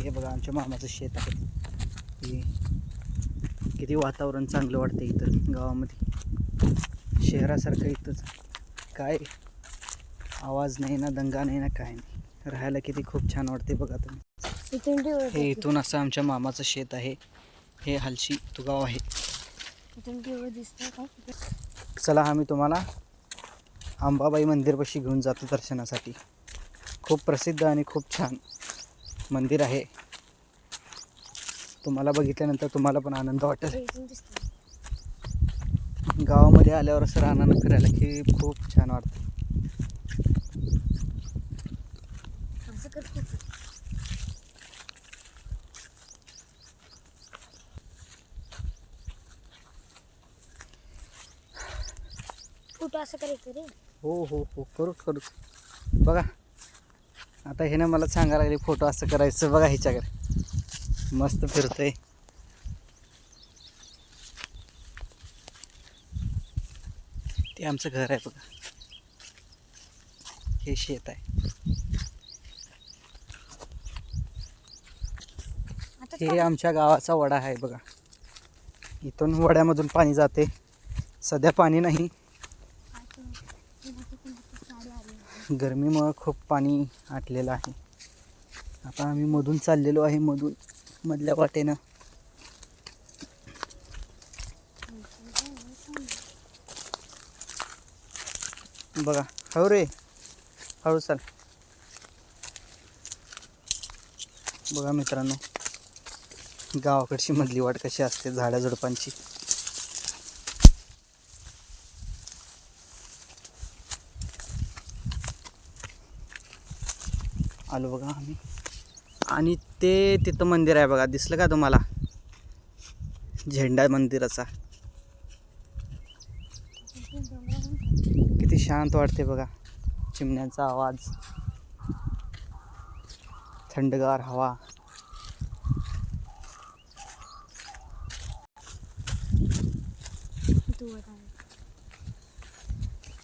हे बघा आमच्या मामाचं शेत आहे. हे किती वातावरण चांगलं वाटतं इथं गावामध्ये. शहरासारखं इथंच काय आवाज नाही ना, दंगा नाही ना, काय नाही. राहायला किती खूप छान वाटते बघा तुम्ही. हे इथून असं आमच्या मामाचं शेत आहे. हे हलशी तुगाव आहे. चला आम्ही तुम्हाला अंबाबाई मंदिरपाशी घेऊन जातो दर्शनासाठी. खूप प्रसिद्ध आणि खूप छान मंदिर आहे. तुम्हाला बघितल्यानंतर तुम्हाला पण आनंद वाटेल. गावामध्ये आल्यावर असं रानानं फिरायला की खूप छान वाटतं. फोटो असं करायचं रे. हो हो हो, करूच. बघा आता हे ना मला सांगायला लागले फोटो असं करायचं. बघा ह्याच्याकडे मस्त फिरतोय. ते आमचं घर आहे बघा. हे शेत आहे. हे आमच्या गावाचा वडा आहे बघा. इथून वड्यामधून पाणी जाते. सध्या पाणी नाही, गरमीमुळं खूप पाणी आटलेलं आहे. आता आम्ही मधून चाललेलो आहे, मधल्या वाटेनं. बघा हळू रे, हळू चाल. बघा मित्रांनो, गावाकडची मधली वाट कशी असते झाडाझुडपांची. आलो बघा आम्ही. आणि ते तिथं मंदिर आहे बघा, दिसलं का तुम्हाला? झेंडा मंदिराचा. किती शांत वाटते बघा. चिमण्यांचा आवाज, थंडगार हवा.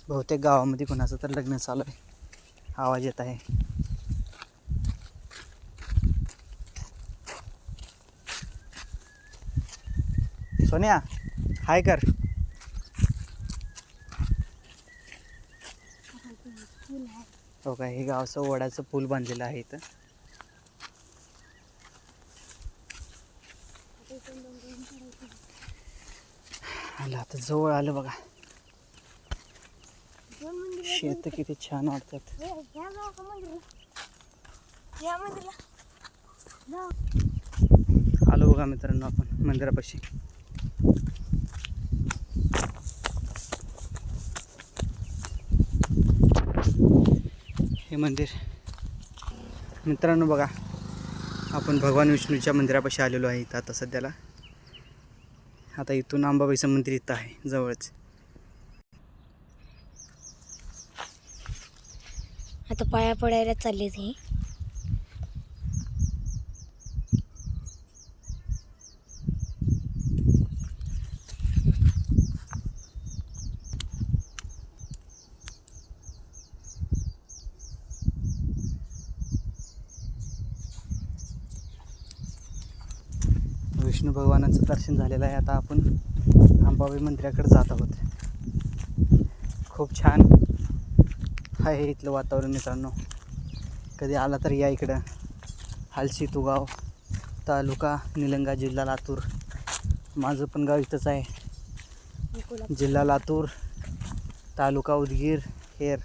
बहुतेक गावामध्ये कोणाचं तर लग्न चालू आहे. आवाज येत आहे. सोन्या हाय कर. हो का, हे गावचं वडाचं पूल बांधलेलं आहे इथं. आलं आता, जवळ आलं बघा. शेत किती छान वाटतात. आलो बघा मित्रांनो आपण मंदिरापाशी. हे मंदिर मित्रांनो बघा, आपण भगवान विष्णूच्या मंदिरापाशी आलेलो आहे इथं आता सध्याला. आता इथून अंबाबाईचं मंदिर इथं आहे जवळच. आता पाया पडायला चालले ते. विष्णू भगवानांचं दर्शन झालेलं आहे. आता आपण अंबाबाई मंदिराकडे जात आहोत. खूप छान आहे इथलं वातावरण मित्रांनो. कधी आला तर या इकडं. हलशी तुगाव, तालुका निलंगा, जिल्हा लातूर. माझं पण गाव इथंच आहे. जिल्हा लातूर, तालुका उदगीर, हेर.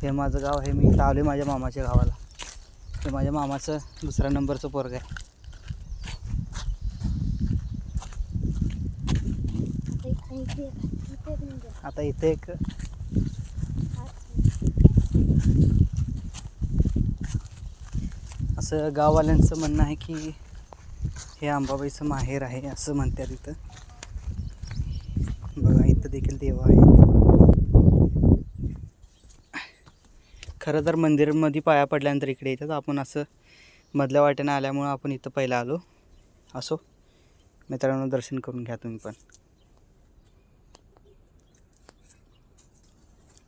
हे माझं गाव आहे. मी इथं आलो माझ्या मामाच्या गावाला. हे माझ्या मामाचं दुसऱ्या नंबरचं पोरग आहे. आता इथे एक असं गाववाल्यांचं म्हणणं आहे की हे अंबाबाईचं माहेर आहे असं म्हणतात इथं. बघा इथं देखील देव आहे. खरं तर मंदिरमध्ये पाया पडल्यानंतर इकडे येतात. आपण असं मधल्या वाटेनं आल्यामुळं आपण इथं पहिलं आलो. असो मित्रांनो, दर्शन करून घ्या तुम्ही पण.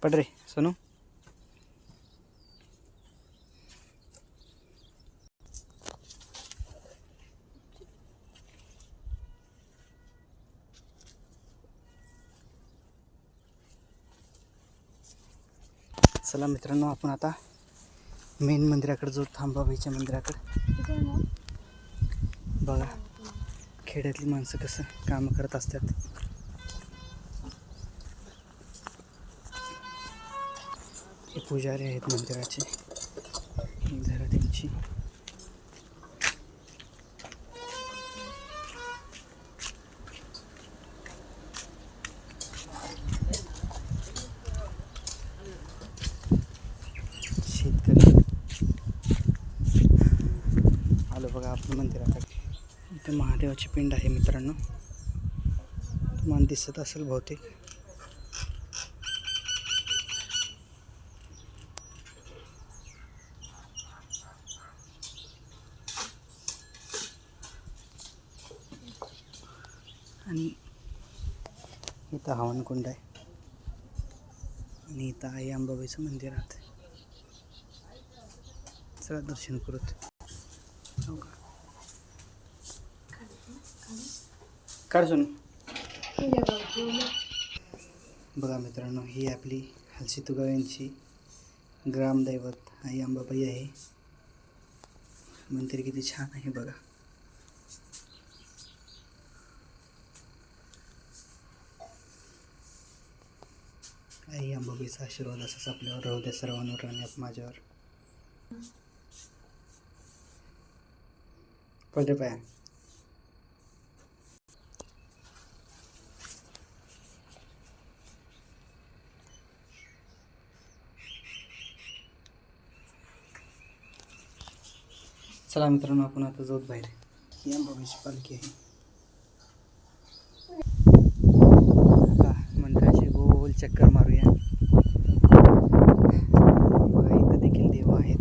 पड रे सोनू. चला मित्रांनो, आपण आता मेन मंदिराकडे जाऊ, अंबाबाईच्या मंदिराकडे. बघा खेड्यातली माणसं कसं कामं करत असतात. हे पुजारी आहेत मंदिराचे. ही घरं त्यांची. शेतकरी आलो बघा आपण मंदिराकडे. इथं महादेवाची पिंड आहे मित्रांनो, तुम्हाला दिसत असेल बहुतेक. आणि इथं हवनकुंड आहे आणि इथं आहे अंबाबाईचं मंदिर आहे. चला दर्शन करूत. हो का काढून बघा मित्रांनो, ही आपली हलसीतुगाव यांची ग्रामदैवत आई अंबाबाई आहे. मंदिर किती छान आहे बघा. आई अंबाबाईचा आशीर्वाद असाच आपल्यावर राहू द्या, सर्वांवर आणि माझ्यावर. पडले पाया. चला मित्रांनो, आपण आता जाऊत बाहेर. ही अंबाबाईची पालखी आहे. आता मंदिराची गोल चक्कर मारूया. बघा इथं देखील देव आहेत.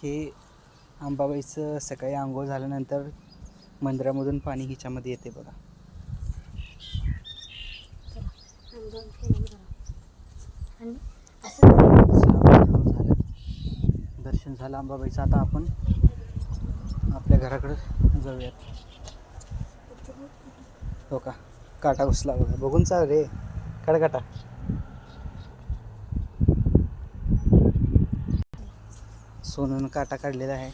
हे अंबाबाईचं सकाळी आंघोळ झाल्यानंतर मंदिरामधून पाणी हिच्यामध्ये येते बघा. झालं दर्शन झालं अंबाबाईचं. आता आपण आपल्या घराकडे जाऊयात. हो का काटा घुसला बघा, बघून चाल रे. काटा सोनून काटा काढलेला आहे.